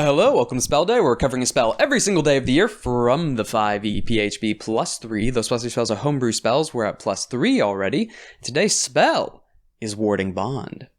Hello, welcome to Spell Day. We're covering a spell every single day of the year from the 5e PHB +3. Those +3 spells are homebrew spells. We're at +3 already. Today's spell is Warding Bond.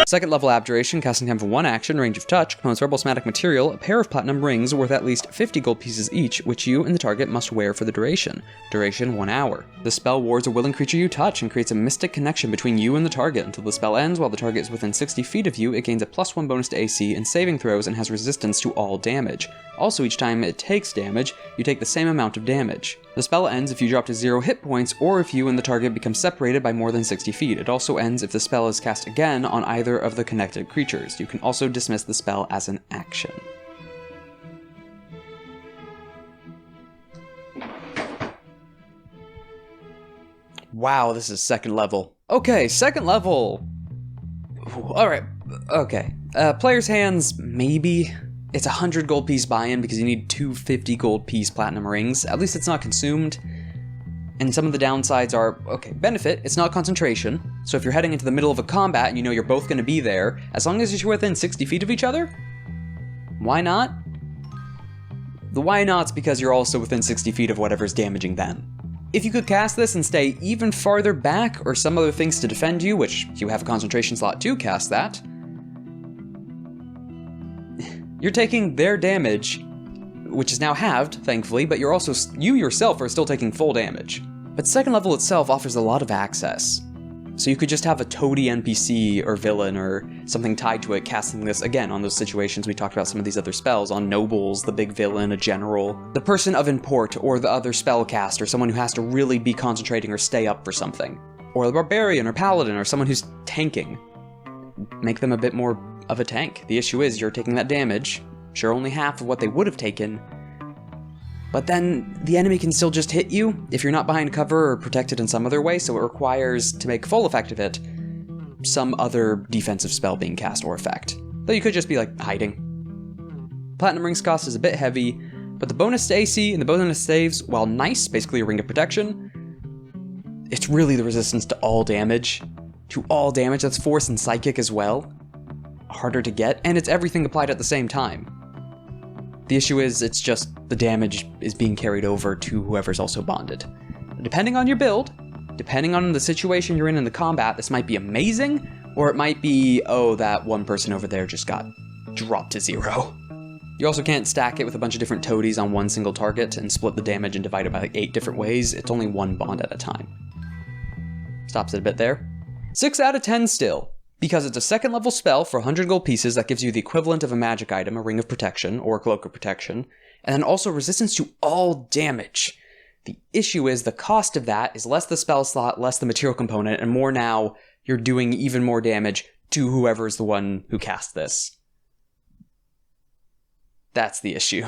Second level Abjuration, casting time for 1 action, range of touch, components Rebel Somatic Material, a pair of platinum rings worth at least 50 gold pieces each, which you and the target must wear for the duration. Duration 1 hour. The spell wards a willing creature you touch and creates a mystic connection between you and the target. Until the spell ends, while the target is within 60 feet of you, it gains a +1 bonus to AC and saving throws and has resistance to all damage. Also, each time it takes damage, you take the same amount of damage. The spell ends if you drop to 0 hit points or if you and the target become separated by more than 60 feet. It also ends if the spell is cast again on either of the connected creatures. You can also dismiss the spell as an action. Wow, this is second level. Okay, second level. Alright, okay. Player's hands, maybe. It's 100 gold piece buy-in because you need 250 gold piece platinum rings. At least it's not consumed. And some of the downsides are, okay, benefit, it's not concentration. So if you're heading into the middle of a combat and you know you're both going to be there, as long as you're within 60 feet of each other, why not? The why not's because you're also within 60 feet of whatever's damaging them. If you could cast this and stay even farther back, or some other things to defend you, which you have a concentration slot to cast that, you're taking their damage, which is now halved, thankfully, but you yourself are still taking full damage. But second level itself offers a lot of access. So you could just have a toady NPC or villain or something tied to it casting this again on those situations we talked about some of these other spells, on nobles, the big villain, a general, the person of import, or the other spellcaster, someone who has to really be concentrating or stay up for something. Or the barbarian or paladin or someone who's tanking. Make them a bit more of a tank. The issue is you're taking that damage, sure only half of what they would have taken, but then the enemy can still just hit you if you're not behind cover or protected in some other way, so it requires, to make full effect of it, some other defensive spell being cast or effect. Though you could just be like hiding. Platinum rings cost is a bit heavy, but the bonus to AC and the bonus saves, while nice, basically a ring of protection, it's really the resistance to all damage. To all damage, that's force and psychic as well. Harder to get, and it's everything applied at the same time. The issue is, it's just the damage is being carried over to whoever's also bonded. Depending on your build, depending on the situation you're in the combat, this might be amazing, or it might be, oh, that one person over there just got dropped to 0. You also can't stack it with a bunch of different toadies on one single target and split the damage and divide it by like 8 different ways. It's only one bond at a time. Stops it a bit there. 6 out of 10 still. Because it's a second level spell for 100 gold pieces that gives you the equivalent of a magic item, a ring of protection, or a cloak of protection, and then also resistance to all damage. The issue is the cost of that is less the spell slot, less the material component, and more now you're doing even more damage to whoever is the one who cast this. That's the issue.